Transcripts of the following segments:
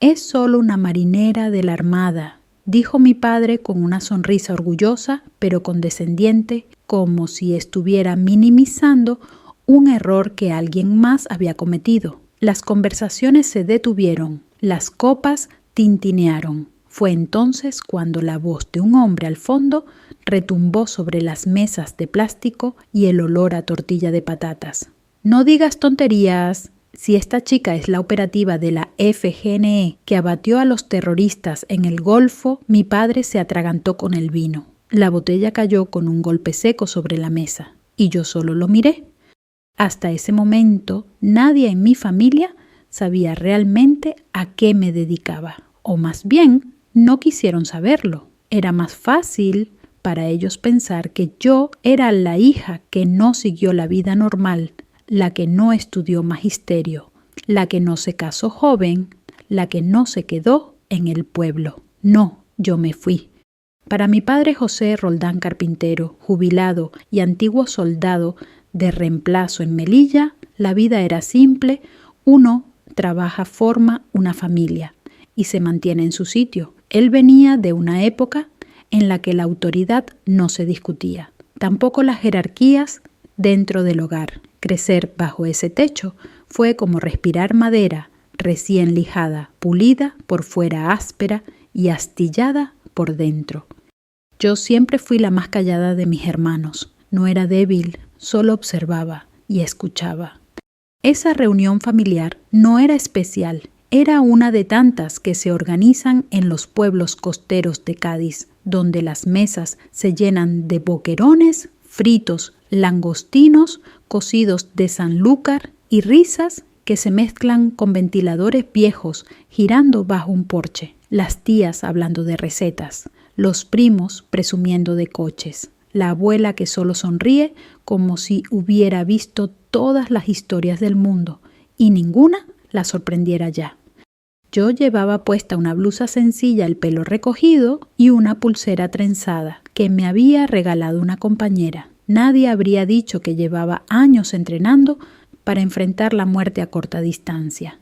Es solo una marinera de la Armada, dijo mi padre con una sonrisa orgullosa pero condescendiente, como si estuviera minimizando un error que alguien más había cometido. Las conversaciones se detuvieron, las copas tintinearon. Fue entonces cuando la voz de un hombre al fondo retumbó sobre las mesas de plástico y el olor a tortilla de patatas. No digas tonterías. Si esta chica es la operativa de la FGNE que abatió a los terroristas en el Golfo, mi padre se atragantó con el vino. La botella cayó con un golpe seco sobre la mesa y yo solo lo miré. Hasta ese momento, nadie en mi familia sabía realmente a qué me dedicaba, o más bien, no quisieron saberlo. Era más fácil para ellos pensar que yo era la hija que no siguió la vida normal, la que no estudió magisterio, la que no se casó joven, la que no se quedó en el pueblo. No, yo me fui. Para mi padre José Roldán Carpintero, jubilado y antiguo soldado de reemplazo en Melilla, la vida era simple. Uno trabaja, forma una familia y se mantiene en su sitio. Él venía de una época en la que la autoridad no se discutía, tampoco las jerarquías dentro del hogar. Crecer bajo ese techo fue como respirar madera recién lijada, pulida por fuera, áspera y astillada por dentro. Yo siempre fui la más callada de mis hermanos. No era débil, solo observaba y escuchaba. Esa reunión familiar no era especial, era una de tantas que se organizan en los pueblos costeros de Cádiz, donde las mesas se llenan de boquerones, fritos, langostinos, cocidos de sanlúcar y risas que se mezclan con ventiladores viejos girando bajo un porche, las tías hablando de recetas, los primos presumiendo de coches, la abuela que solo sonríe como si hubiera visto todas las historias del mundo y ninguna la sorprendiera ya. Yo llevaba puesta una blusa sencilla, el pelo recogido y una pulsera trenzada que me había regalado una compañera. Nadie habría dicho que llevaba años entrenando para enfrentar la muerte a corta distancia.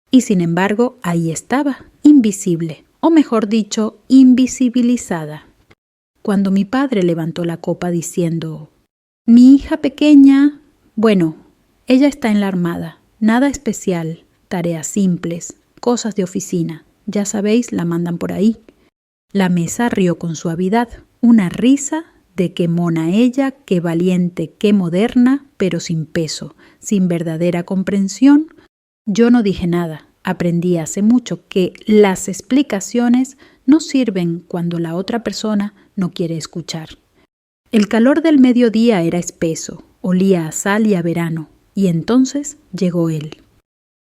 Y sin embargo, ahí estaba, invisible, o mejor dicho, invisibilizada. Cuando mi padre levantó la copa diciendo: «Mi hija pequeña, bueno, ella está en la Armada, nada especial, tareas simples, cosas de oficina, ya sabéis, la mandan por ahí». La mesa rió con suavidad, una risa de qué mona ella, qué valiente, qué moderna, pero sin peso, sin verdadera comprensión. Yo no dije nada. Aprendí hace mucho que las explicaciones no sirven cuando la otra persona no quiere escuchar. El calor del mediodía era espeso, olía a sal y a verano, y entonces llegó él.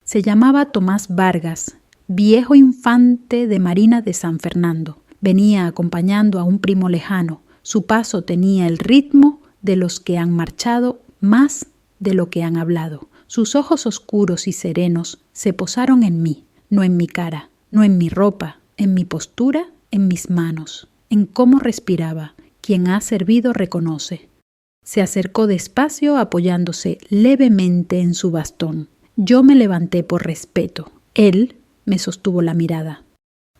Se llamaba Tomás Vargas, viejo infante de Marina de San Fernando. Venía acompañando a un primo lejano. Su paso tenía el ritmo de los que han marchado más de lo que han hablado. Sus ojos oscuros y serenos se posaron en mí, no en mi cara, no en mi ropa, en mi postura, en mis manos, en cómo respiraba. Quien ha servido reconoce. Se acercó despacio apoyándose levemente en su bastón. Yo me levanté por respeto. Él me sostuvo la mirada.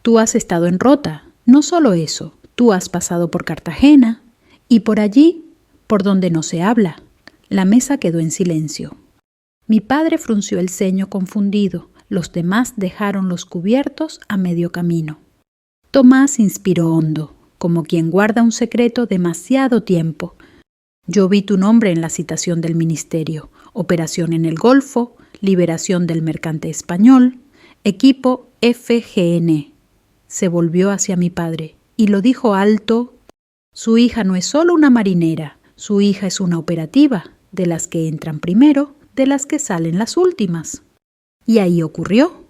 «Tú has estado en Rota. No solo eso, tú has pasado por Cartagena y por allí, por donde no se habla». La mesa quedó en silencio. Mi padre frunció el ceño confundido. Los demás dejaron los cubiertos a medio camino. Tomás inspiró hondo, como quien guarda un secreto demasiado tiempo. «Yo vi tu nombre en la citación del ministerio. Operación en el Golfo, liberación del mercante español, equipo FGN». Se volvió hacia mi padre y lo dijo alto: «Su hija no es solo una marinera, su hija es una operativa, de las que entran primero, de las que salen las últimas». Y ahí ocurrió.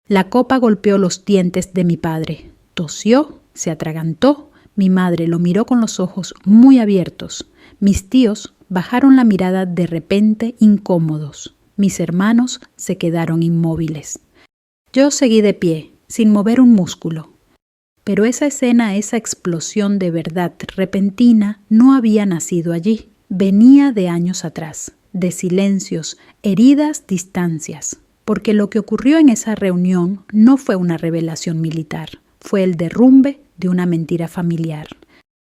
La copa golpeó los dientes de mi padre. Tosió, se atragantó. Mi madre lo miró con los ojos muy abiertos. Mis tíos bajaron la mirada de repente, incómodos. Mis hermanos se quedaron inmóviles. Yo seguí de pie, sin mover un músculo. Pero esa escena, esa explosión de verdad repentina, no había nacido allí. Venía de años atrás, de silencios, heridas, distancias. porque lo que ocurrió en esa reunión no fue una revelación militar, fue el derrumbe de una mentira familiar.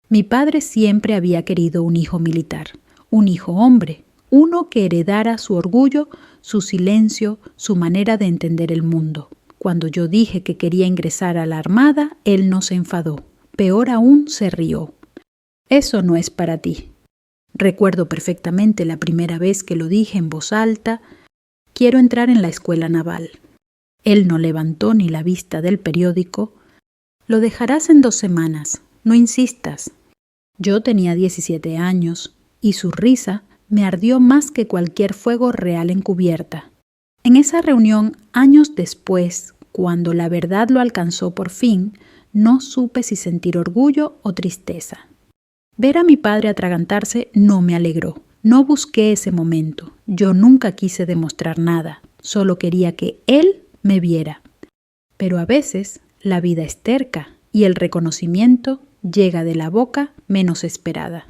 Mi padre siempre había querido un hijo militar, un hijo hombre, uno que heredara su orgullo, su silencio, su manera de entender el mundo. Cuando yo dije que quería ingresar a la armada, él no se enfadó, peor aún se rió. Eso no es para ti. Recuerdo perfectamente la primera vez que lo dije en voz alta, quiero entrar en la escuela naval. Él no levantó ni la vista del periódico. Lo dejarás en 2 semanas, no insistas. Yo tenía 17 años y su risa me ardió más que cualquier fuego real encubierta. En esa reunión, años después, cuando la verdad lo alcanzó por fin, no supe si sentir orgullo o tristeza. Ver a mi padre atragantarse no me alegró. No busqué ese momento. Yo nunca quise demostrar nada. Solo quería que él me viera. Pero a veces la vida es terca y el reconocimiento llega de la boca menos esperada.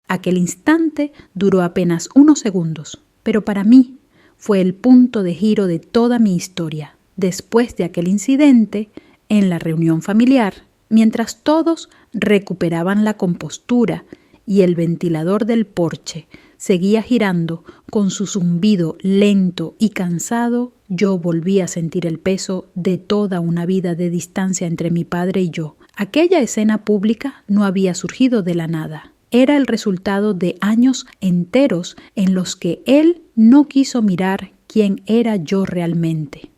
Aquel instante duró apenas unos segundos, pero para mí fue el punto de giro de toda mi historia. Después de aquel incidente, en la reunión familiar, mientras todos recuperaban la compostura y el ventilador del porche seguía girando con su zumbido lento y cansado, yo volví a sentir el peso de toda una vida de distancia entre mi padre y yo. Aquella escena pública no había surgido de la nada. Era el resultado de años enteros en los que él no quiso mirar quién era yo realmente.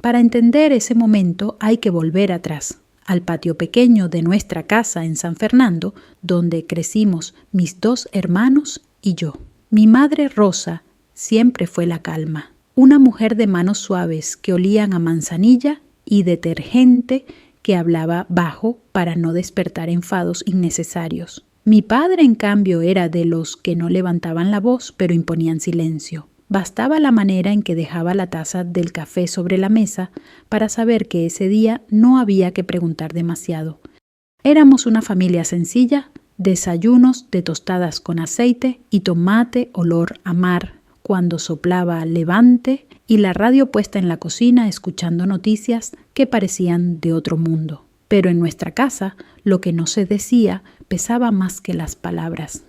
Para entender ese momento hay que volver atrás, al patio pequeño de nuestra casa en San Fernando, donde crecimos mis 2 hermanos y yo. Mi madre Rosa siempre fue la calma, una mujer de manos suaves que olían a manzanilla y detergente, que hablaba bajo para no despertar enfados innecesarios. Mi padre, en cambio, era de los que no levantaban la voz, pero imponían silencio. Bastaba la manera en que dejaba la taza del café sobre la mesa para saber que ese día no había que preguntar demasiado. Éramos una familia sencilla, desayunos de tostadas con aceite y tomate olor a mar, cuando soplaba levante y la radio puesta en la cocina escuchando noticias que parecían de otro mundo. Pero en nuestra casa lo que no se decía pesaba más que las palabras.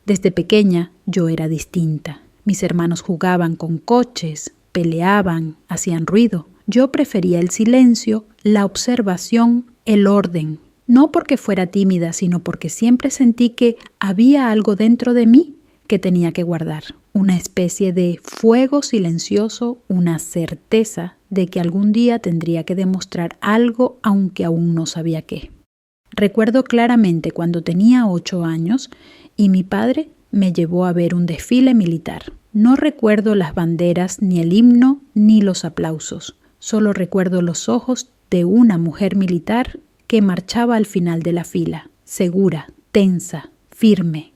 Desde pequeña yo era distinta. Mis hermanos jugaban con coches, peleaban, hacían ruido. Yo prefería el silencio, la observación, el orden. No porque fuera tímida, sino porque siempre sentí que había algo dentro de mí que tenía que guardar. Una especie de fuego silencioso, una certeza de que algún día tendría que demostrar algo, aunque aún no sabía qué. Recuerdo claramente cuando tenía 8 años y mi padre me llevó a ver un desfile militar. No recuerdo las banderas, ni el himno, ni los aplausos. Solo recuerdo los ojos de una mujer militar que marchaba al final de la fila, segura, tensa, firme.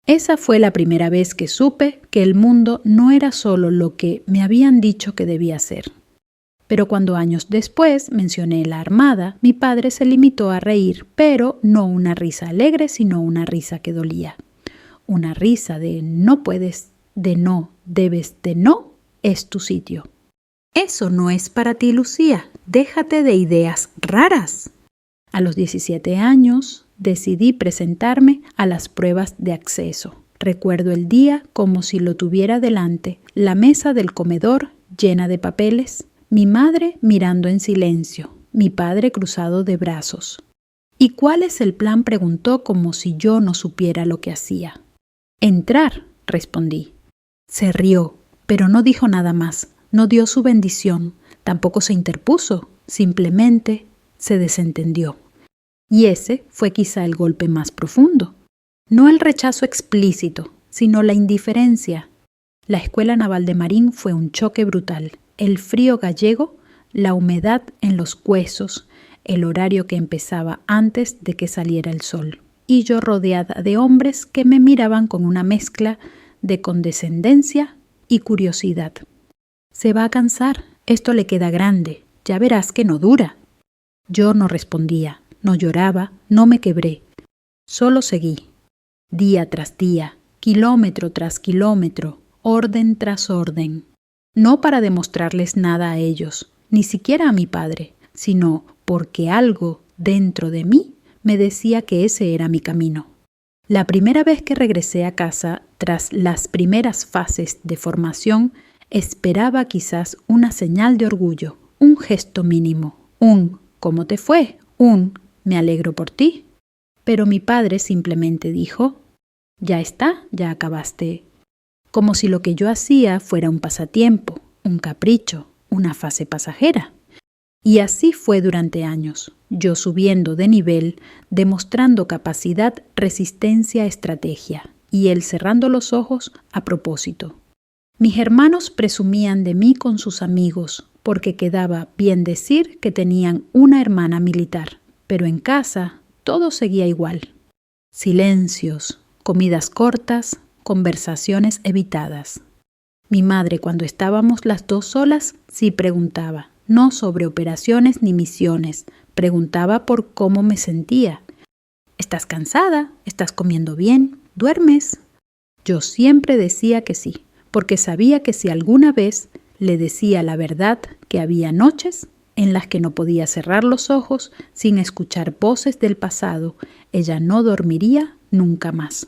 Esa fue la primera vez que supe que el mundo no era solo lo que me habían dicho que debía ser. Pero cuando años después mencioné la armada, mi padre se limitó a reír, pero no una risa alegre, sino una risa que dolía. Una risa de no puedes, de no, debes, de no, es tu sitio. Eso no es para ti, Lucía. Déjate de ideas raras. A los 17 años decidí presentarme a las pruebas de acceso. Recuerdo el día como si lo tuviera delante, la mesa del comedor llena de papeles, mi madre mirando en silencio, mi padre cruzado de brazos. ¿Y cuál es el plan?, preguntó como si yo no supiera lo que hacía. Entrar, respondí. Se rió, pero no dijo nada más, no dio su bendición, tampoco se interpuso, simplemente se desentendió. Y ese fue quizá el golpe más profundo. No el rechazo explícito, sino la indiferencia. La Escuela Naval de Marín fue un choque brutal. El frío gallego, la humedad en los huesos, el horario que empezaba antes de que saliera el sol. Y yo rodeada de hombres que me miraban con una mezcla de condescendencia y curiosidad. Se va a cansar, esto le queda grande, ya verás que no dura. Yo no respondía, no lloraba, no me quebré. Solo seguí, día tras día, kilómetro tras kilómetro, orden tras orden. no para demostrarles nada a ellos, ni siquiera a mi padre, sino porque algo dentro de mí me decía que ese era mi camino. La primera vez que regresé a casa, tras las primeras fases de formación, esperaba quizás una señal de orgullo, un gesto mínimo, un ¿cómo te fue?, un me alegro por ti. Pero mi padre simplemente dijo, ya está, ya acabaste. Como si lo que yo hacía fuera un pasatiempo, un capricho, una fase pasajera. Y así fue durante años, yo subiendo de nivel, demostrando capacidad, resistencia, estrategia, y él cerrando los ojos a propósito. Mis hermanos presumían de mí con sus amigos, porque quedaba bien decir que tenían una hermana militar, pero en casa todo seguía igual. Silencios, comidas cortas, conversaciones evitadas. Mi madre, cuando estábamos las dos solas, sí preguntaba, no sobre operaciones ni misiones, preguntaba por cómo me sentía. ¿Estás cansada? ¿Estás comiendo bien? ¿Duermes? Yo siempre decía que sí, porque sabía que si alguna vez le decía la verdad, que había noches en las que no podía cerrar los ojos sin escuchar voces del pasado, ella no dormiría nunca más.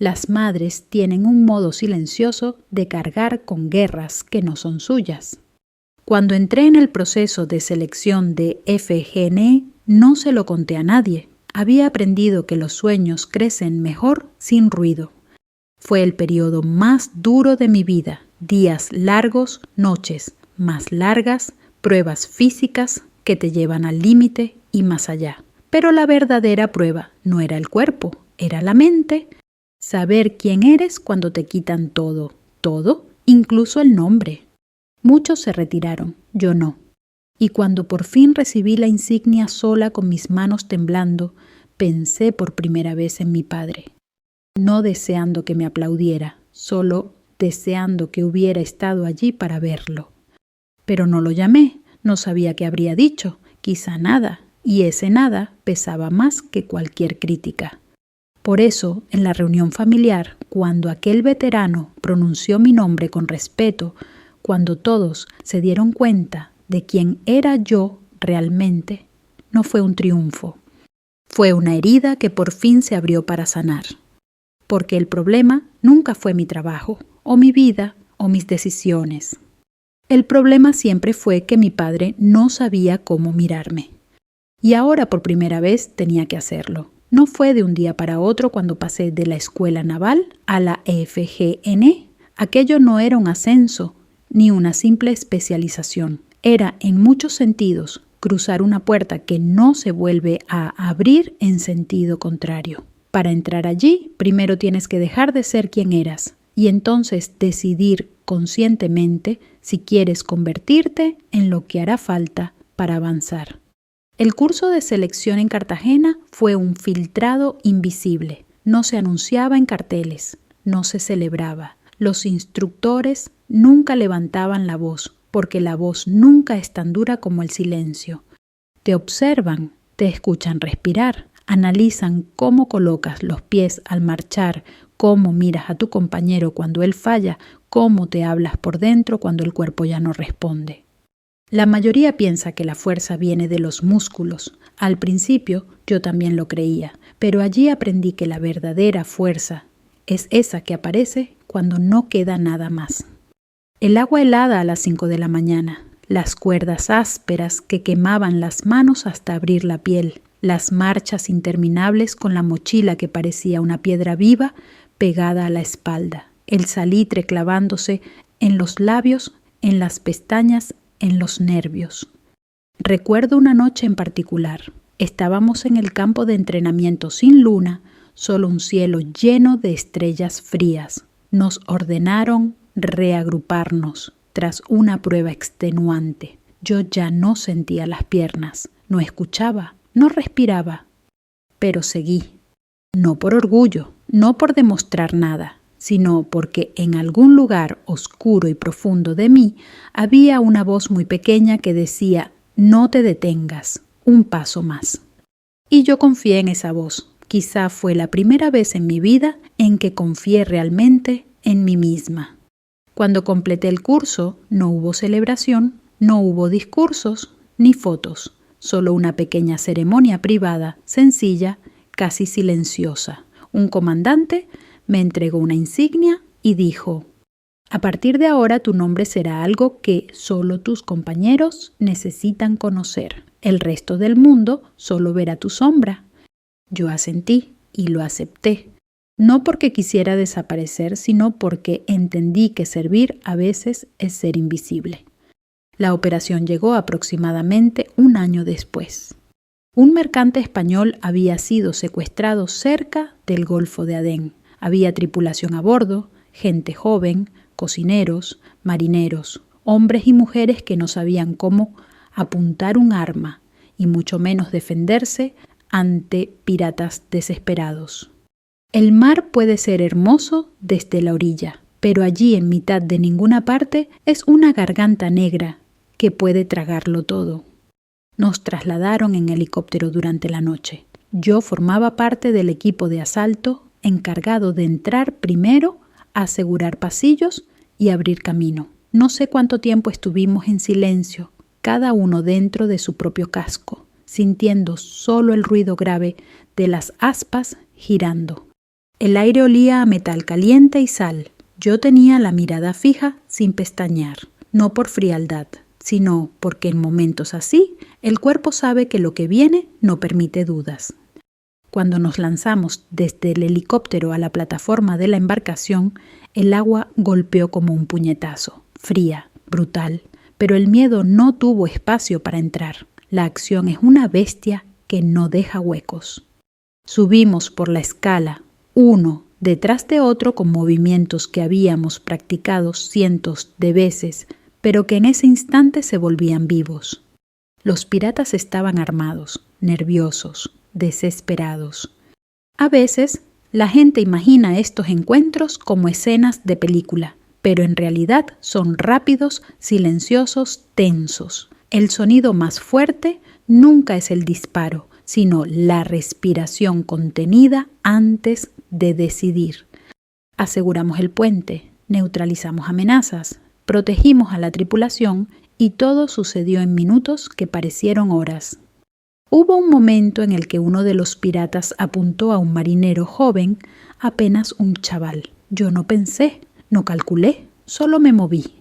Las madres tienen un modo silencioso de cargar con guerras que no son suyas. Cuando entré en el proceso de selección de FGNE, no se lo conté a nadie. Había aprendido que los sueños crecen mejor sin ruido. Fue el periodo más duro de mi vida, días largos, noches más largas, pruebas físicas que te llevan al límite y más allá. Pero la verdadera prueba no era el cuerpo, era la mente. Saber quién eres cuando te quitan todo, incluso el nombre. Muchos se retiraron, yo no. Y cuando por fin recibí la insignia sola con mis manos temblando, pensé por primera vez en mi padre. No deseando que me aplaudiera, solo deseando que hubiera estado allí para verlo. Pero no lo llamé, no sabía qué habría dicho, quizá nada, y ese nada pesaba más que cualquier crítica. Por eso, en la reunión familiar, cuando aquel veterano pronunció mi nombre con respeto, cuando todos se dieron cuenta de quién era yo realmente, no fue un triunfo. Fue una herida que por fin se abrió para sanar. Porque el problema nunca fue mi trabajo, o mi vida, o mis decisiones. El problema siempre fue que mi padre no sabía cómo mirarme. Y ahora por primera vez tenía que hacerlo. No fue de un día para otro cuando pasé de la escuela naval a la FGNE. Aquello no era un ascenso, ni una simple especialización. Era, en muchos sentidos, cruzar una puerta que no se vuelve a abrir en sentido contrario. Para entrar allí, primero tienes que dejar de ser quien eras y entonces decidir conscientemente si quieres convertirte en lo que hará falta para avanzar. El curso de selección en Cartagena fue un filtrado invisible. No se anunciaba en carteles, no se celebraba. Los instructores nunca levantaban la voz, porque la voz nunca es tan dura como el silencio. Te observan, te escuchan respirar, analizan cómo colocas los pies al marchar, cómo miras a tu compañero cuando él falla, cómo te hablas por dentro cuando el cuerpo ya no responde. La mayoría piensa que la fuerza viene de los músculos. Al principio yo también lo creía, pero allí aprendí que la verdadera fuerza es esa que aparece cuando no queda nada más. El agua helada a las 5 de la mañana, las cuerdas ásperas que quemaban las manos hasta abrir la piel, las marchas interminables con la mochila que parecía una piedra viva pegada a la espalda, el salitre clavándose en los labios, en las pestañas, en los nervios. Recuerdo una noche en particular. Estábamos en el campo de entrenamiento sin luna, solo un cielo lleno de estrellas frías. Nos ordenaron reagruparnos tras una prueba extenuante. Yo ya no sentía las piernas, no escuchaba, no respiraba, pero seguí. No por orgullo, no por demostrar nada, sino porque en algún lugar oscuro y profundo de mí había una voz muy pequeña que decía: no te detengas, un paso más. Y yo confié en esa voz. Quizá fue la primera vez en mi vida en que confié realmente en mí misma. Cuando completé el curso, no hubo celebración, no hubo discursos ni fotos, solo una pequeña ceremonia privada, sencilla, casi silenciosa. Un comandante me entregó una insignia y dijo: a partir de ahora tu nombre será algo que solo tus compañeros necesitan conocer. El resto del mundo solo verá tu sombra. Yo asentí y lo acepté. No porque quisiera desaparecer, sino porque entendí que servir a veces es ser invisible. La operación llegó aproximadamente un año después. Un mercante español había sido secuestrado cerca del Golfo de Adén. Había tripulación a bordo, gente joven, cocineros, marineros, hombres y mujeres que no sabían cómo apuntar un arma y mucho menos defenderse ante piratas desesperados. El mar puede ser hermoso desde la orilla, pero allí en mitad de ninguna parte es una garganta negra que puede tragarlo todo. Nos trasladaron en helicóptero durante la noche. Yo formaba parte del equipo de asalto encargado de entrar primero, asegurar pasillos y abrir camino. No sé cuánto tiempo estuvimos en silencio, cada uno dentro de su propio casco, sintiendo solo el ruido grave de las aspas girando. El aire olía a metal caliente y sal. Yo tenía la mirada fija sin pestañear, no por frialdad, sino porque en momentos así el cuerpo sabe que lo que viene no permite dudas. Cuando nos lanzamos desde el helicóptero a la plataforma de la embarcación, el agua golpeó como un puñetazo, fría, brutal, pero el miedo no tuvo espacio para entrar. La acción es una bestia que no deja huecos. Subimos por la escala, uno detrás de otro con movimientos que habíamos practicado cientos de veces, pero que en ese instante se volvían vivos. Los piratas estaban armados, nerviosos, desesperados. A veces, la gente imagina estos encuentros como escenas de película, pero en realidad son rápidos, silenciosos, tensos. El sonido más fuerte nunca es el disparo, sino la respiración contenida antes de decidir. Aseguramos el puente, neutralizamos amenazas, protegimos a la tripulación y todo sucedió en minutos que parecieron horas. Hubo un momento en el que uno de los piratas apuntó a un marinero joven, apenas un chaval. Yo no pensé, no calculé, solo me moví.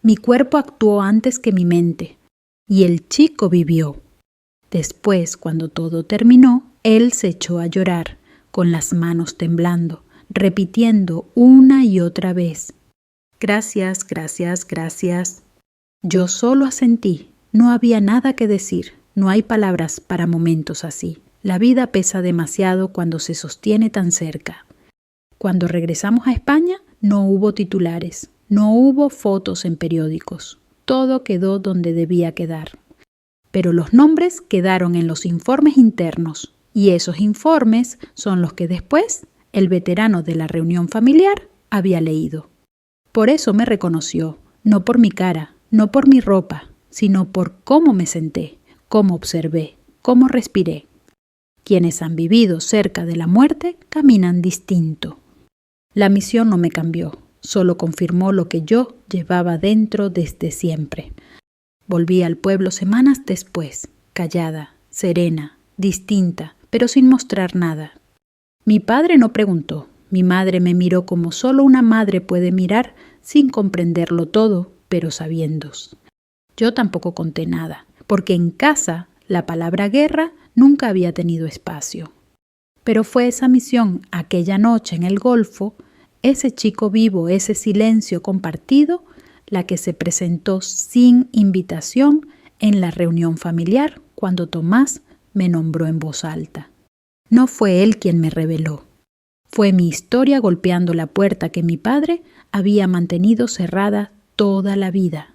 Mi cuerpo actuó antes que mi mente, y el chico vivió. Después, cuando todo terminó, él se echó a llorar, con las manos temblando, repitiendo una y otra vez: gracias, gracias, gracias. Yo solo asentí, no había nada que decir. No hay palabras para momentos así. La vida pesa demasiado cuando se sostiene tan cerca. Cuando regresamos a España, no hubo titulares, no hubo fotos en periódicos. Todo quedó donde debía quedar. Pero los nombres quedaron en los informes internos, y esos informes son los que después el veterano de la reunión familiar había leído. Por eso me reconoció, no por mi cara, no por mi ropa, sino por cómo me senté, cómo observé, cómo respiré. Quienes han vivido cerca de la muerte caminan distinto. La misión no me cambió, solo confirmó lo que yo llevaba dentro desde siempre. Volví al pueblo semanas después, callada, serena, distinta, pero sin mostrar nada. Mi padre no preguntó, mi madre me miró como solo una madre puede mirar sin comprenderlo todo, pero sabiendo. Yo tampoco conté nada, porque en casa la palabra guerra nunca había tenido espacio. Pero fue esa misión, aquella noche en el Golfo, ese chico vivo, ese silencio compartido, la que se presentó sin invitación en la reunión familiar cuando Tomás me nombró en voz alta. No fue él quien me reveló. Fue mi historia golpeando la puerta que mi padre había mantenido cerrada toda la vida.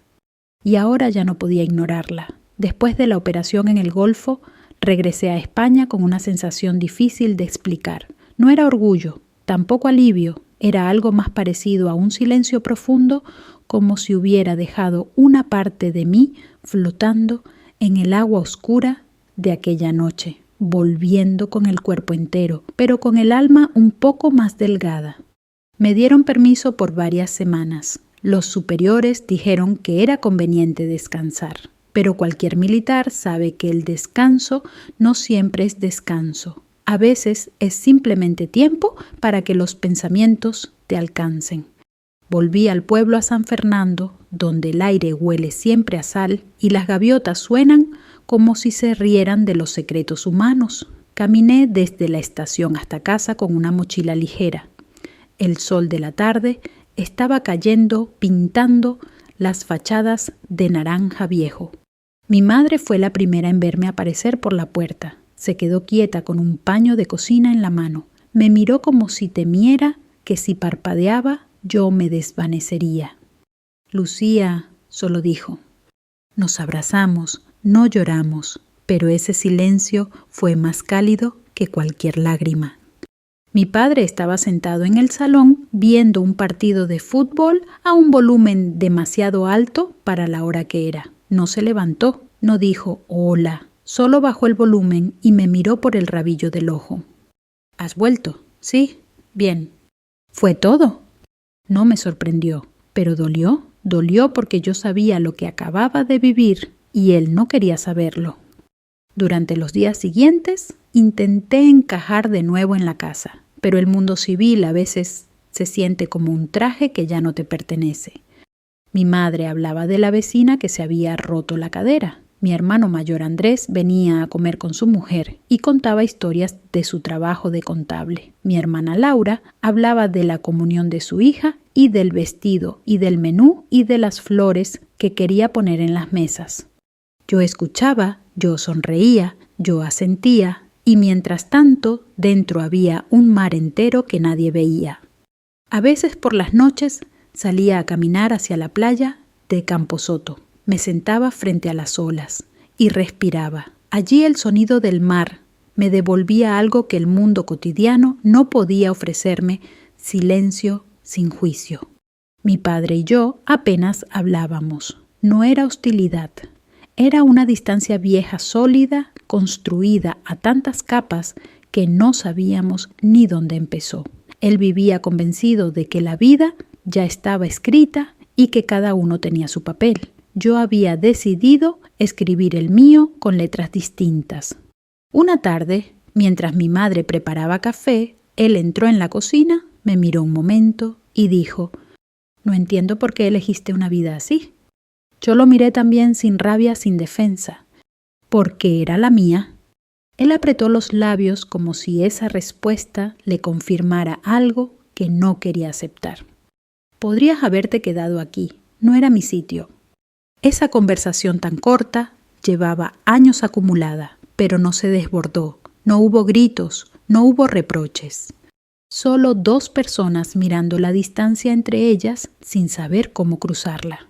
Y ahora ya no podía ignorarla. Después de la operación en el Golfo, regresé a España con una sensación difícil de explicar. No era orgullo, tampoco alivio, era algo más parecido a un silencio profundo, como si hubiera dejado una parte de mí flotando en el agua oscura de aquella noche, volviendo con el cuerpo entero, pero con el alma un poco más delgada. Me dieron permiso por varias semanas. Los superiores dijeron que era conveniente descansar, pero cualquier militar sabe que el descanso no siempre es descanso. A veces es simplemente tiempo para que los pensamientos te alcancen. Volví al pueblo a San Fernando, donde el aire huele siempre a sal y las gaviotas suenan como si se rieran de los secretos humanos. Caminé desde la estación hasta casa con una mochila ligera. El sol de la tarde estaba cayendo, pintando las fachadas de naranja viejo. Mi madre fue la primera en verme aparecer por la puerta. Se quedó quieta con un paño de cocina en la mano. Me miró como si temiera que si parpadeaba yo me desvanecería. Lucía, solo dijo. Nos abrazamos, no lloramos, pero ese silencio fue más cálido que cualquier lágrima. Mi padre estaba sentado en el salón viendo un partido de fútbol a un volumen demasiado alto para la hora que era. No se levantó, no dijo hola, solo bajó el volumen y me miró por el rabillo del ojo. ¿Has vuelto? Sí, bien. ¿Fue todo? No me sorprendió, pero dolió. Dolió porque yo sabía lo que acababa de vivir y él no quería saberlo. Durante los días siguientes intenté encajar de nuevo en la casa, pero el mundo civil a veces se siente como un traje que ya no te pertenece. Mi madre hablaba de la vecina que se había roto la cadera. Mi hermano mayor Andrés venía a comer con su mujer y contaba historias de su trabajo de contable. Mi hermana Laura hablaba de la comunión de su hija y del vestido y del menú y de las flores que quería poner en las mesas. Yo escuchaba, yo sonreía, yo asentía y mientras tanto dentro había un mar entero que nadie veía. A veces por las noches salía a caminar hacia la playa de Camposoto. Me sentaba frente a las olas y respiraba. Allí el sonido del mar me devolvía algo que el mundo cotidiano no podía ofrecerme, silencio sin juicio. Mi padre y yo apenas hablábamos. No era hostilidad. Era una distancia vieja, sólida, construida a tantas capas que no sabíamos ni dónde empezó. Él vivía convencido de que la vida ya estaba escrita y que cada uno tenía su papel. Yo había decidido escribir el mío con letras distintas. Una tarde, mientras mi madre preparaba café, él entró en la cocina, me miró un momento y dijo: «No entiendo por qué elegiste una vida así». Yo lo miré también sin rabia, sin defensa, porque era la mía. Él apretó los labios como si esa respuesta le confirmara algo que no quería aceptar. «Podrías haberte quedado aquí, no era mi sitio». Esa conversación tan corta llevaba años acumulada, pero no se desbordó, no hubo gritos, no hubo reproches. Solo dos personas mirando la distancia entre ellas sin saber cómo cruzarla.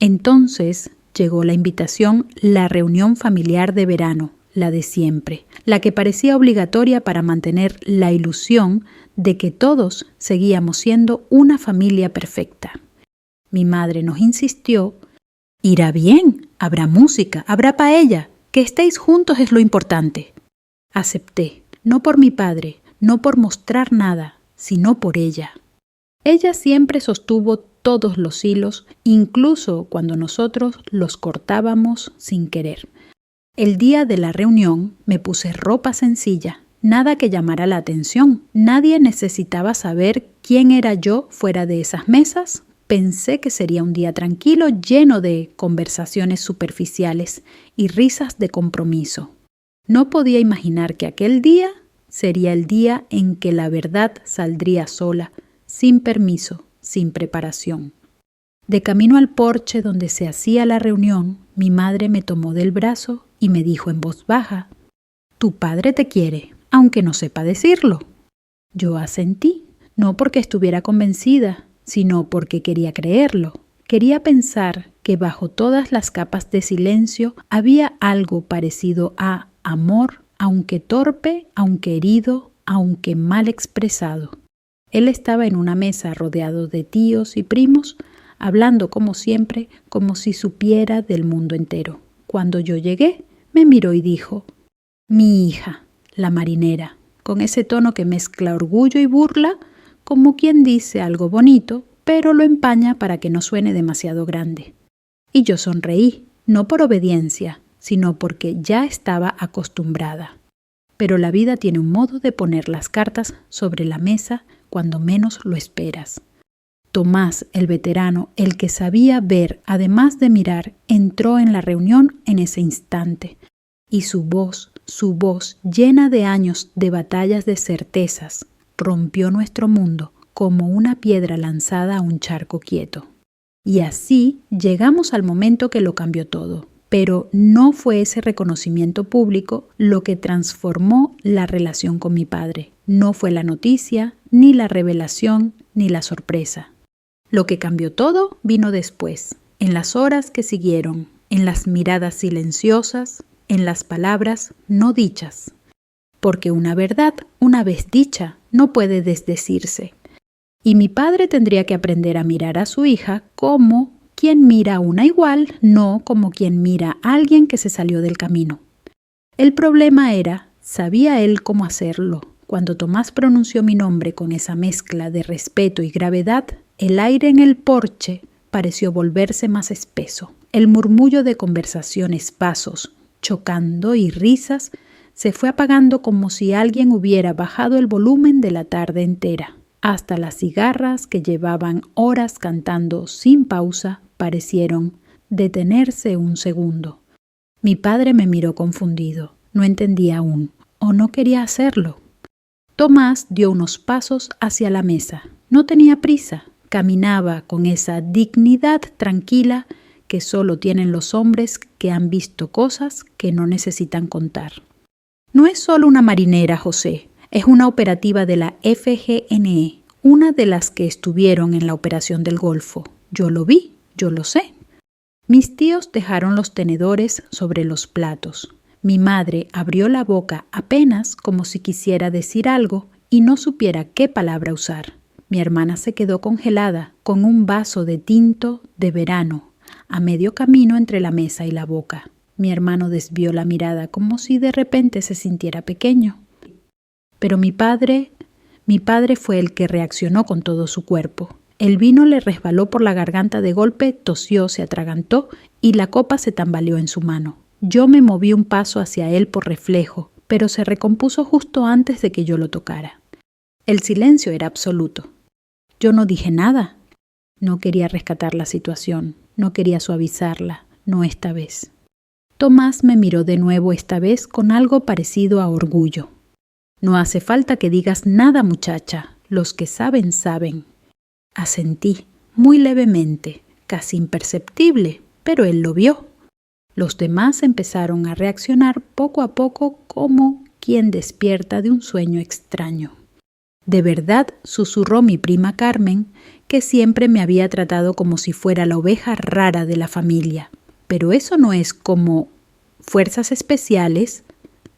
Entonces llegó la invitación, la reunión familiar de verano, la de siempre, la que parecía obligatoria para mantener la ilusión de que todos seguíamos siendo una familia perfecta. Mi madre nos insistió: «Irá bien, habrá música, habrá paella, que estéis juntos es lo importante». Acepté, no por mi padre, no por mostrar nada, sino por ella. Ella siempre sostuvo todos los hilos, incluso cuando nosotros los cortábamos sin querer. El día de la reunión me puse ropa sencilla, nada que llamara la atención. Nadie necesitaba saber quién era yo fuera de esas mesas. Pensé que sería un día tranquilo, lleno de conversaciones superficiales y risas de compromiso. No podía imaginar que aquel día sería el día en que la verdad saldría sola, sin permiso, sin preparación. De camino al porche donde se hacía la reunión, mi madre me tomó del brazo y me dijo en voz baja: «Tu padre te quiere, aunque no sepa decirlo». Yo asentí, no porque estuviera convencida, sino porque quería creerlo. Quería pensar que bajo todas las capas de silencio había algo parecido a amor, aunque torpe, aunque herido, aunque mal expresado. Él estaba en una mesa rodeado de tíos y primos, hablando como siempre, como si supiera del mundo entero. Cuando yo llegué, me miró y dijo: «Mi hija, la marinera», con ese tono que mezcla orgullo y burla, como quien dice algo bonito, pero lo empaña para que no suene demasiado grande. Y yo sonreí, no por obediencia, sino porque ya estaba acostumbrada. Pero la vida tiene un modo de poner las cartas sobre la mesa cuando menos lo esperas. Tomás, el veterano, el que sabía ver, además de mirar, entró en la reunión en ese instante, y su voz, llena de años de batallas de certezas, rompió nuestro mundo como una piedra lanzada a un charco quieto. Y así llegamos al momento que lo cambió todo. Pero no fue ese reconocimiento público lo que transformó la relación con mi padre. No fue la noticia, ni la revelación, ni la sorpresa. Lo que cambió todo vino después, en las horas que siguieron, en las miradas silenciosas, en las palabras no dichas. Porque una verdad, una vez dicha, no puede desdecirse. Y mi padre tendría que aprender a mirar a su hija como quien mira a una igual, no como quien mira a alguien que se salió del camino. El problema era, ¿sabía él cómo hacerlo? Cuando Tomás pronunció mi nombre con esa mezcla de respeto y gravedad, el aire en el porche pareció volverse más espeso. El murmullo de conversaciones, pasos, chocando y risas se fue apagando como si alguien hubiera bajado el volumen de la tarde entera. Hasta las cigarras que llevaban horas cantando sin pausa parecieron detenerse un segundo. Mi padre me miró confundido. No entendía aún, o no quería hacerlo. Tomás dio unos pasos hacia la mesa. No tenía prisa. Caminaba con esa dignidad tranquila que solo tienen los hombres que han visto cosas que no necesitan contar. No es solo una marinera, José. Es una operativa de la FGNE, una de las que estuvieron en la operación del Golfo. Yo lo vi, yo lo sé. Mis tíos dejaron los tenedores sobre los platos. Mi madre abrió la boca apenas como si quisiera decir algo y no supiera qué palabra usar. Mi hermana se quedó congelada con un vaso de tinto de verano a medio camino entre la mesa y la boca. Mi hermano desvió la mirada como si de repente se sintiera pequeño. Pero mi padre fue el que reaccionó con todo su cuerpo. El vino le resbaló por la garganta de golpe, tosió, se atragantó y la copa se tambaleó en su mano. Yo me moví un paso hacia él por reflejo, pero se recompuso justo antes de que yo lo tocara. El silencio era absoluto. Yo no dije nada. No quería rescatar la situación, no quería suavizarla, no esta vez. Tomás me miró de nuevo esta vez con algo parecido a orgullo. No hace falta que digas nada, muchacha. Los que saben, saben. Asentí, muy levemente, casi imperceptible, pero él lo vio. Los demás empezaron a reaccionar poco a poco como quien despierta de un sueño extraño. De verdad, susurró mi prima Carmen, que siempre me había tratado como si fuera la oveja rara de la familia. Pero eso no es como fuerzas especiales,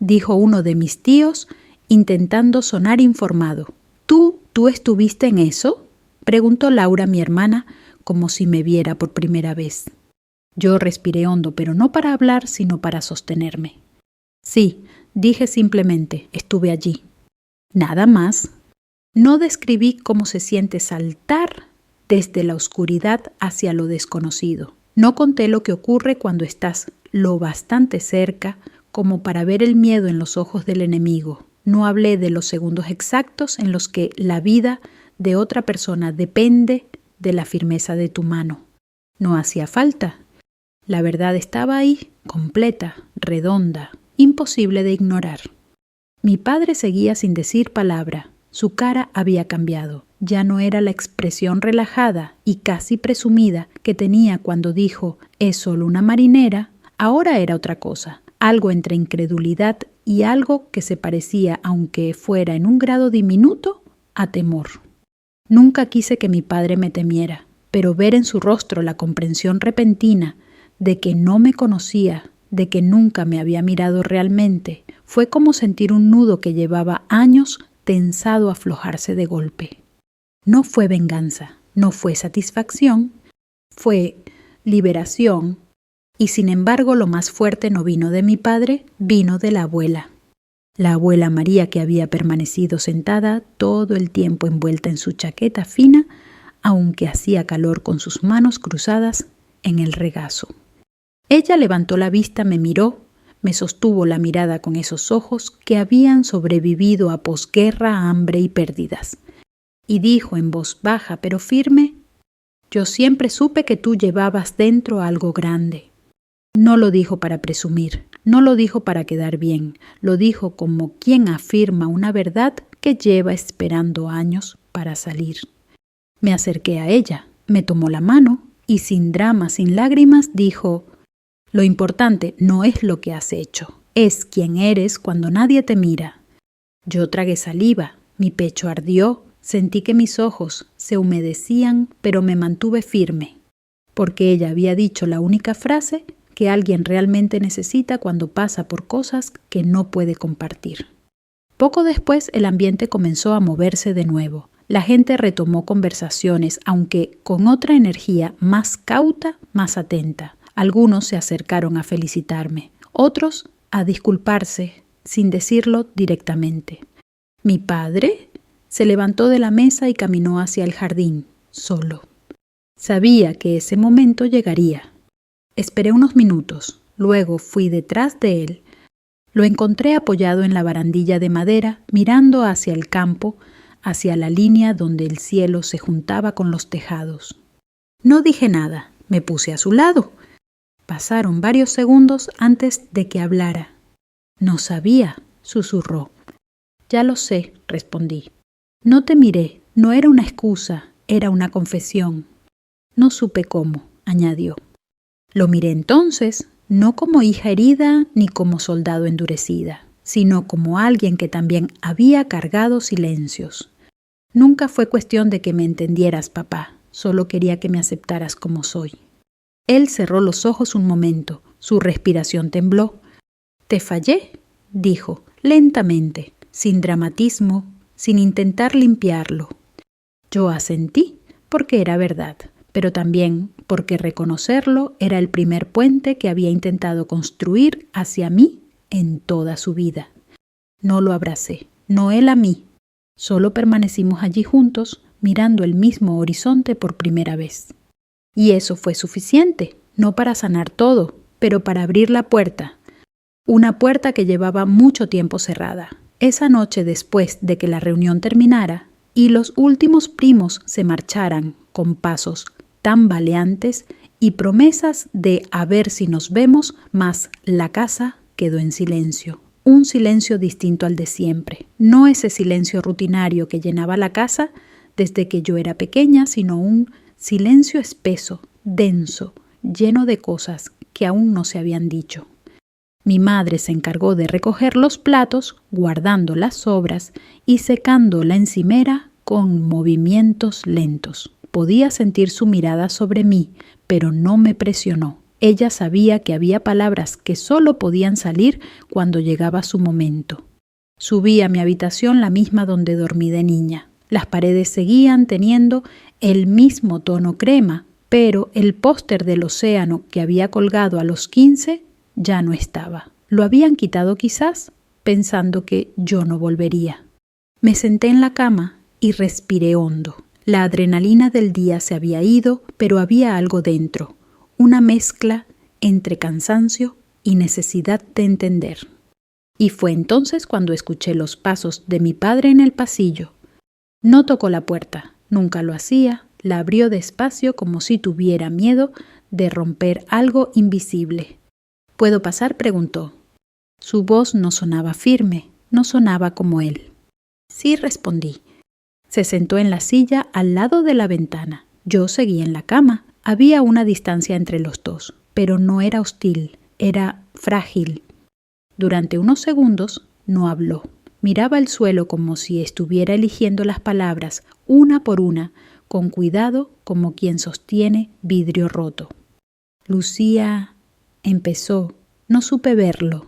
dijo uno de mis tíos, intentando sonar informado. ¿Tú estuviste en eso?, preguntó Laura, mi hermana, como si me viera por primera vez. Yo respiré hondo, pero no para hablar, sino para sostenerme. Sí, dije simplemente, estuve allí. Nada más. No describí cómo se siente saltar desde la oscuridad hacia lo desconocido. No conté lo que ocurre cuando estás lo bastante cerca como para ver el miedo en los ojos del enemigo. No hablé de los segundos exactos en los que la vida de otra persona depende de la firmeza de tu mano. No hacía falta. La verdad estaba ahí, completa, redonda, imposible de ignorar. Mi padre seguía sin decir palabra. Su cara había cambiado. Ya no era la expresión relajada y casi presumida que tenía cuando dijo «es solo una marinera». Ahora era otra cosa, algo entre incredulidad y algo que se parecía, aunque fuera en un grado diminuto, a temor. Nunca quise que mi padre me temiera, pero ver en su rostro la comprensión repentina de que no me conocía, de que nunca me había mirado realmente, fue como sentir un nudo que llevaba años tensado a aflojarse de golpe. No fue venganza, no fue satisfacción, fue liberación, y sin embargo lo más fuerte no vino de mi padre, vino de la abuela. La abuela María, que había permanecido sentada todo el tiempo envuelta en su chaqueta fina, aunque hacía calor con sus manos cruzadas en el regazo. Ella levantó la vista, me miró, me sostuvo la mirada con esos ojos que habían sobrevivido a posguerra, hambre y pérdidas, y dijo en voz baja pero firme: «Yo siempre supe que tú llevabas dentro algo grande». No lo dijo para presumir, no lo dijo para quedar bien, lo dijo como quien afirma una verdad que lleva esperando años para salir. Me acerqué a ella, me tomó la mano y sin drama, sin lágrimas, dijo: «Lo importante no es lo que has hecho, es quién eres cuando nadie te mira». Yo tragué saliva, mi pecho ardió, sentí que mis ojos se humedecían, pero me mantuve firme, porque ella había dicho la única frase que alguien realmente necesita cuando pasa por cosas que no puede compartir. Poco después el ambiente comenzó a moverse de nuevo. La gente retomó conversaciones, aunque con otra energía más cauta, más atenta. Algunos se acercaron a felicitarme, otros a disculparse sin decirlo directamente. Mi padre se levantó de la mesa y caminó hacia el jardín, solo. Sabía que ese momento llegaría. Esperé unos minutos, luego fui detrás de él. Lo encontré apoyado en la barandilla de madera, mirando hacia el campo, hacia la línea donde el cielo se juntaba con los tejados. No dije nada, me puse a su lado. Pasaron varios segundos antes de que hablara. «No sabía», susurró. «Ya lo sé», respondí. «No te miré, no era una excusa, era una confesión». «No supe cómo», añadió. Lo miré entonces, no como hija herida ni como soldado endurecida, sino como alguien que también había cargado silencios. Nunca fue cuestión de que me entendieras, papá, solo quería que me aceptaras como soy. Él cerró los ojos un momento, su respiración tembló. «Te fallé», dijo, lentamente, sin dramatismo, sin intentar limpiarlo. Yo asentí, porque era verdad, pero también porque reconocerlo era el primer puente que había intentado construir hacia mí en toda su vida. No lo abracé, no él a mí. Solo permanecimos allí juntos, mirando el mismo horizonte por primera vez. Y eso fue suficiente, no para sanar todo, pero para abrir la puerta. Una puerta que llevaba mucho tiempo cerrada. Esa noche, después de que la reunión terminara y los últimos primos se marcharan con pasos tambaleantes y promesas de a ver si nos vemos, mas la casa quedó en silencio. Un silencio distinto al de siempre. No ese silencio rutinario que llenaba la casa desde que yo era pequeña, sino un silencio espeso, denso, lleno de cosas que aún no se habían dicho. Mi madre se encargó de recoger los platos, guardando las sobras y secando la encimera con movimientos lentos. Podía sentir su mirada sobre mí, pero no me presionó. Ella sabía que había palabras que solo podían salir cuando llegaba su momento. Subí a mi habitación, la misma donde dormí de niña. Las paredes seguían teniendo el mismo tono crema, pero el póster del océano que había colgado a los 15 ya no estaba. Lo habían quitado quizás, pensando que yo no volvería. Me senté en la cama y respiré hondo. La adrenalina del día se había ido, pero había algo dentro, una mezcla entre cansancio y necesidad de entender. Y fue entonces cuando escuché los pasos de mi padre en el pasillo. No tocó la puerta, nunca lo hacía, la abrió despacio como si tuviera miedo de romper algo invisible. ¿Puedo pasar?, preguntó. Su voz no sonaba firme, no sonaba como él. Sí, respondí. Se sentó en la silla al lado de la ventana. Yo seguí en la cama. Había una distancia entre los dos, pero no era hostil, era frágil. Durante unos segundos no habló. Miraba el suelo como si estuviera eligiendo las palabras una por una, con cuidado como quien sostiene vidrio roto. Lucía, empezó. No supe verlo.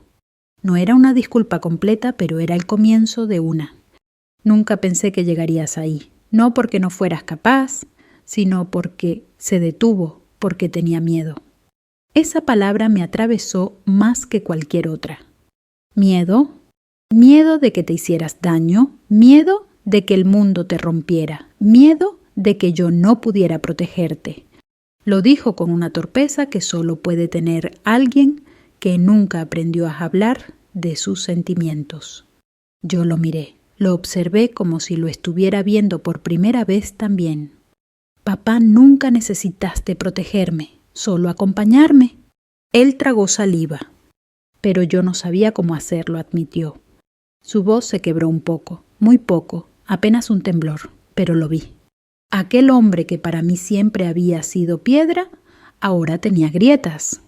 No era una disculpa completa, pero era el comienzo de una. Nunca pensé que llegarías ahí, no porque no fueras capaz, sino porque se detuvo, porque tenía miedo. Esa palabra me atravesó más que cualquier otra. ¿Miedo? Miedo de que te hicieras daño, miedo de que el mundo te rompiera, miedo de que yo no pudiera protegerte. Lo dijo con una torpeza que solo puede tener alguien que nunca aprendió a hablar de sus sentimientos. Yo lo miré, lo observé como si lo estuviera viendo por primera vez también. Papá, nunca necesitaste protegerme, solo acompañarme. Él tragó saliva, pero yo no sabía cómo hacerlo, admitió. Su voz se quebró un poco, muy poco, apenas un temblor, pero lo vi. Aquel hombre que para mí siempre había sido piedra, ahora tenía grietas.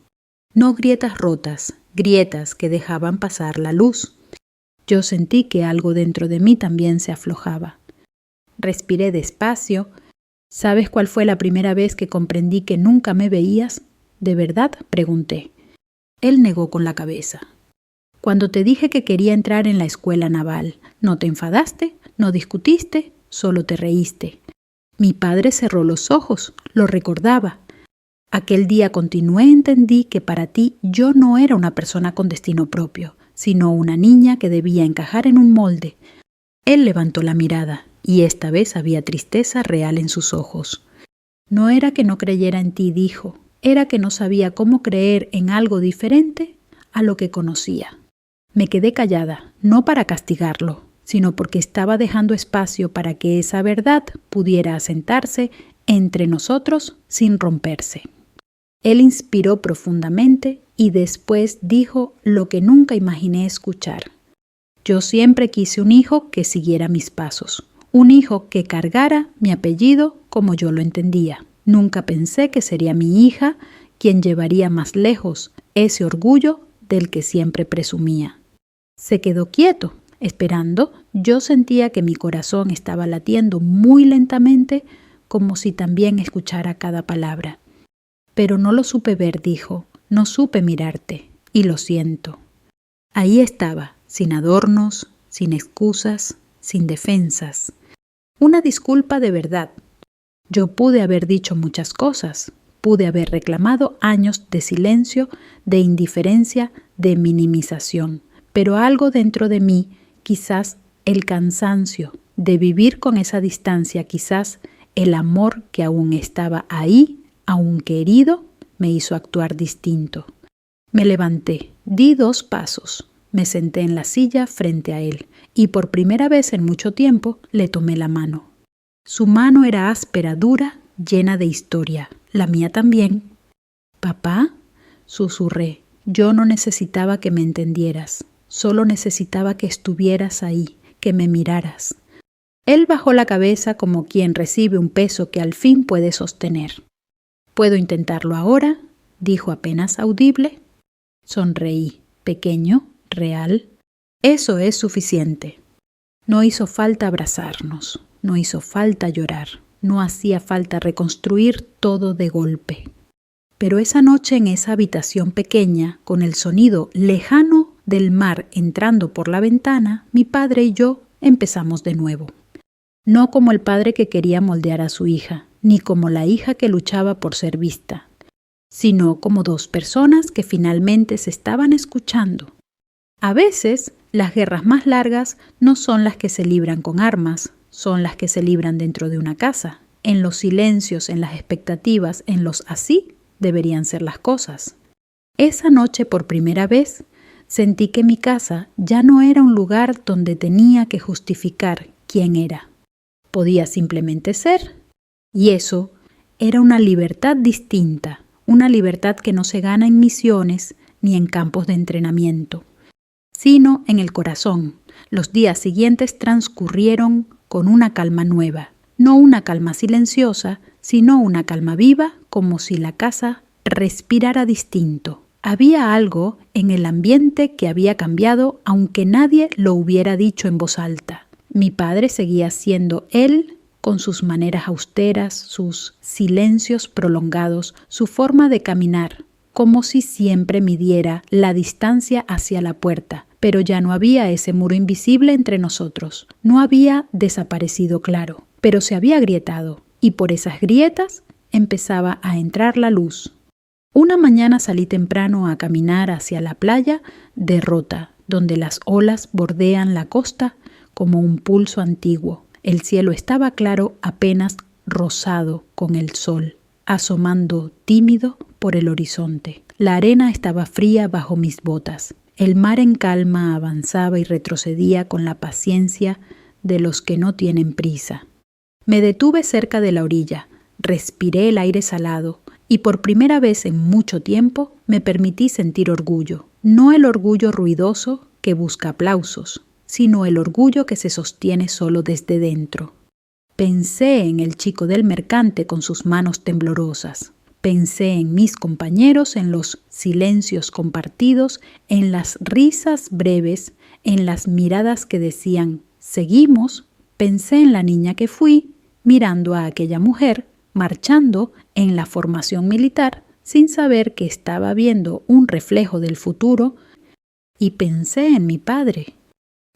No grietas rotas, grietas que dejaban pasar la luz. Yo sentí que algo dentro de mí también se aflojaba. Respiré despacio. ¿Sabes cuál fue la primera vez que comprendí que nunca me veías? ¿De verdad?, pregunté. Él negó con la cabeza. Cuando te dije que quería entrar en la escuela naval, ¿no te enfadaste? ¿No discutiste? Solo te reíste. Mi padre cerró los ojos, lo recordaba. Aquel día continué, entendí que para ti yo no era una persona con destino propio, sino una niña que debía encajar en un molde. Él levantó la mirada, y esta vez había tristeza real en sus ojos. No era que no creyera en ti, dijo, era que no sabía cómo creer en algo diferente a lo que conocía. Me quedé callada, no para castigarlo, sino porque estaba dejando espacio para que esa verdad pudiera asentarse entre nosotros sin romperse. Él inspiró profundamente y después dijo lo que nunca imaginé escuchar. Yo siempre quise un hijo que siguiera mis pasos, un hijo que cargara mi apellido como yo lo entendía. Nunca pensé que sería mi hija quien llevaría más lejos ese orgullo del que siempre presumía. Se quedó quieto. Esperando, yo sentía que mi corazón estaba latiendo muy lentamente, como si también escuchara cada palabra. Pero no lo supe ver, dijo, no supe mirarte, y lo siento. Ahí estaba, sin adornos, sin excusas, sin defensas. Una disculpa de verdad. Yo pude haber dicho muchas cosas, pude haber reclamado años de silencio, de indiferencia, de minimización, pero algo dentro de mí, quizás el cansancio de vivir con esa distancia, quizás el amor que aún estaba ahí, aunque herido, me hizo actuar distinto. Me levanté, di 2 pasos, me senté en la silla frente a él y por primera vez en mucho tiempo le tomé la mano. Su mano era áspera, dura, llena de historia, la mía también. «Papá», susurré, yo no necesitaba que me entendieras. Solo necesitaba que estuvieras ahí, que me miraras. Él bajó la cabeza como quien recibe un peso que al fin puede sostener. «¿Puedo intentarlo ahora?», dijo apenas audible. Sonreí, pequeño, real. Eso es suficiente. No hizo falta abrazarnos, no hizo falta llorar, no hacía falta reconstruir todo de golpe. Pero esa noche en esa habitación pequeña, con el sonido lejano del mar entrando por la ventana, mi padre y yo empezamos de nuevo. No como el padre que quería moldear a su hija, ni como la hija que luchaba por ser vista, sino como 2 personas que finalmente se estaban escuchando. A veces, las guerras más largas no son las que se libran con armas, son las que se libran dentro de una casa, en los silencios, en las expectativas, en los así deberían ser las cosas. Esa noche, por primera vez, sentí que mi casa ya no era un lugar donde tenía que justificar quién era. Podía simplemente ser. Y eso era una libertad distinta, una libertad que no se gana en misiones ni en campos de entrenamiento, sino en el corazón. Los días siguientes transcurrieron con una calma nueva, no una calma silenciosa, sino una calma viva, como si la casa respirara distinto. Había algo en el ambiente que había cambiado, aunque nadie lo hubiera dicho en voz alta. Mi padre seguía siendo él, con sus maneras austeras, sus silencios prolongados, su forma de caminar, como si siempre midiera la distancia hacia la puerta. Pero ya no había ese muro invisible entre nosotros. No había desaparecido, claro, pero se había agrietado, y por esas grietas empezaba a entrar la luz. Una mañana salí temprano a caminar hacia la playa de Rota, donde las olas bordean la costa como un pulso antiguo. El cielo estaba claro apenas rosado con el sol, asomando tímido por el horizonte. La arena estaba fría bajo mis botas. El mar en calma avanzaba y retrocedía con la paciencia de los que no tienen prisa. Me detuve cerca de la orilla, respiré el aire salado y por primera vez en mucho tiempo me permití sentir orgullo. No el orgullo ruidoso que busca aplausos, sino el orgullo que se sostiene solo desde dentro. Pensé en el chico del mercante con sus manos temblorosas. Pensé en mis compañeros, en los silencios compartidos, en las risas breves, en las miradas que decían «seguimos». Pensé en la niña que fui, mirando a aquella mujer, marchando en la formación militar, sin saber que estaba viendo un reflejo del futuro, y pensé en mi padre.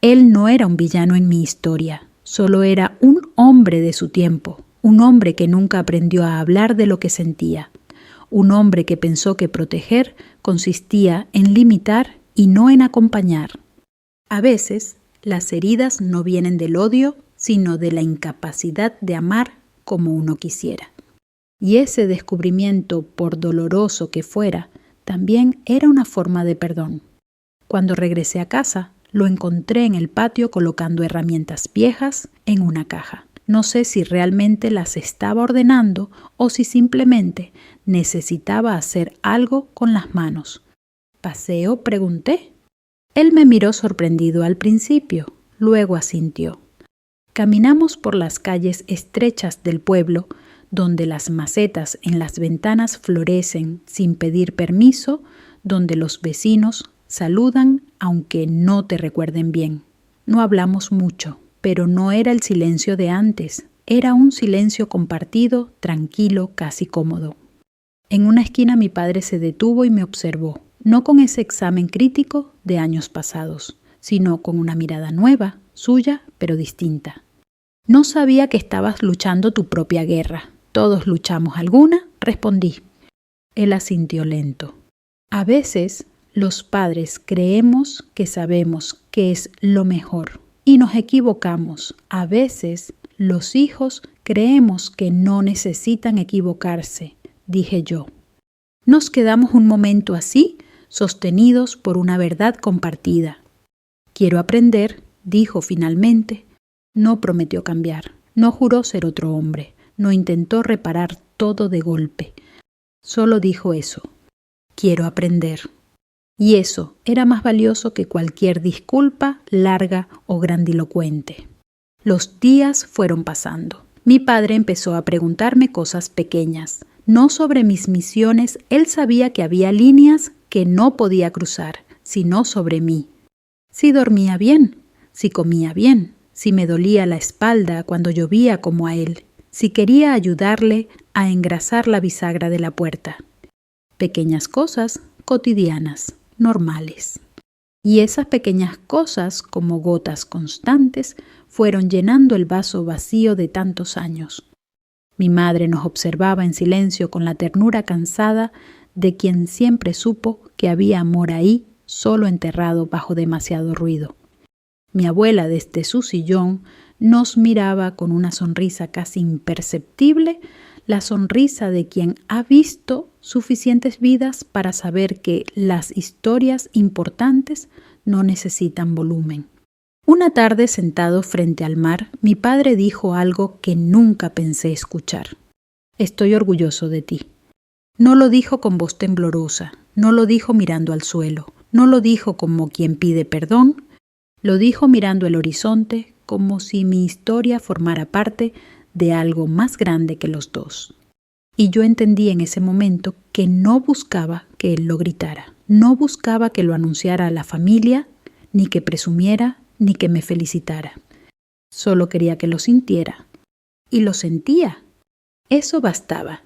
Él no era un villano en mi historia, solo era un hombre de su tiempo, un hombre que nunca aprendió a hablar de lo que sentía, un hombre que pensó que proteger consistía en limitar y no en acompañar. A veces, las heridas no vienen del odio, sino de la incapacidad de amar como uno quisiera. Y ese descubrimiento, por doloroso que fuera, también era una forma de perdón. Cuando regresé a casa, lo encontré en el patio colocando herramientas viejas en una caja. No sé si realmente las estaba ordenando o si simplemente necesitaba hacer algo con las manos. ¿Paseo?, pregunté. Él me miró sorprendido al principio, luego asintió. Caminamos por las calles estrechas del pueblo, donde las macetas en las ventanas florecen sin pedir permiso, donde los vecinos saludan aunque no te recuerden bien. No hablamos mucho, pero no era el silencio de antes, era un silencio compartido, tranquilo, casi cómodo. En una esquina mi padre se detuvo y me observó, no con ese examen crítico de años pasados, sino con una mirada nueva, suya, pero distinta. No sabía que estabas luchando tu propia guerra. Todos luchamos alguna, respondí. Él asintió lento. A veces los padres creemos que sabemos qué es lo mejor y nos equivocamos. A veces los hijos creemos que no necesitan equivocarse, dije yo. Nos quedamos un momento así, sostenidos por una verdad compartida. Quiero aprender, dijo finalmente. No prometió cambiar, no juró ser otro hombre, no intentó reparar todo de golpe. Solo dijo eso. Quiero aprender. Y eso era más valioso que cualquier disculpa larga o grandilocuente. Los días fueron pasando. Mi padre empezó a preguntarme cosas pequeñas. No sobre mis misiones, él sabía que había líneas que no podía cruzar, sino sobre mí. Si dormía bien, si comía bien, si me dolía la espalda cuando llovía como a él, si quería ayudarle a engrasar la bisagra de la puerta. Pequeñas cosas cotidianas, normales. Y esas pequeñas cosas, como gotas constantes, fueron llenando el vaso vacío de tantos años. Mi madre nos observaba en silencio con la ternura cansada de quien siempre supo que había amor ahí, solo enterrado bajo demasiado ruido. Mi abuela desde su sillón nos miraba con una sonrisa casi imperceptible, la sonrisa de quien ha visto suficientes vidas para saber que las historias importantes no necesitan volumen. Una tarde, sentado frente al mar, mi padre dijo algo que nunca pensé escuchar. Estoy orgulloso de ti. No lo dijo con voz temblorosa, no lo dijo mirando al suelo, no lo dijo como quien pide perdón, lo dijo mirando el horizonte como si mi historia formara parte de algo más grande que los dos. Y yo entendí en ese momento que no buscaba que él lo gritara, no buscaba que lo anunciara a la familia, ni que presumiera, ni que me felicitara. Solo quería que lo sintiera. Y lo sentía. Eso bastaba.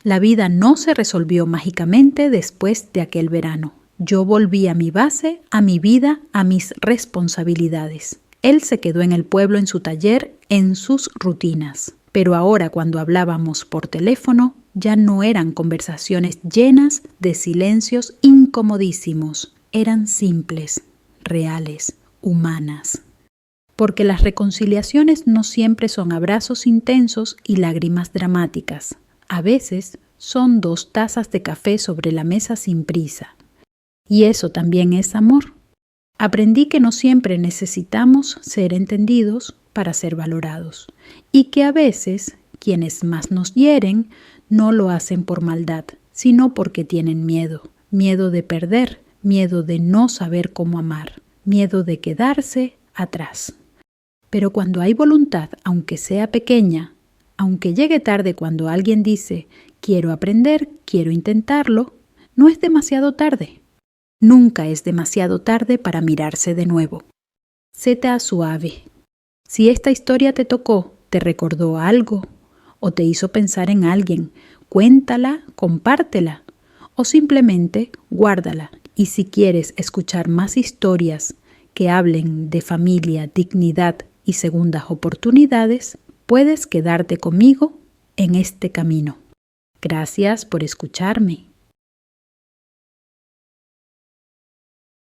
La vida no se resolvió mágicamente después de aquel verano. Yo volví a mi base, a mi vida, a mis responsabilidades. Él se quedó en el pueblo, en su taller, en sus rutinas. Pero ahora, cuando hablábamos por teléfono, ya no eran conversaciones llenas de silencios incomodísimos. Eran simples, reales, humanas. porque las reconciliaciones no siempre son abrazos intensos y lágrimas dramáticas. A veces son 2 tazas de café sobre la mesa sin prisa. Y eso también es amor. Aprendí que no siempre necesitamos ser entendidos para ser valorados y que a veces quienes más nos hieren no lo hacen por maldad, sino porque tienen miedo. Miedo de perder, miedo de no saber cómo amar, miedo de quedarse atrás. Pero cuando hay voluntad, aunque sea pequeña, aunque llegue tarde cuando alguien dice, quiero aprender, quiero intentarlo, no es demasiado tarde. Nunca es demasiado tarde para mirarse de nuevo. Séte suave. Si esta historia te tocó, te recordó algo o te hizo pensar en alguien, cuéntala, compártela o simplemente guárdala. Y si quieres escuchar más historias que hablen de familia, dignidad y segundas oportunidades, puedes quedarte conmigo en este camino. Gracias por escucharme.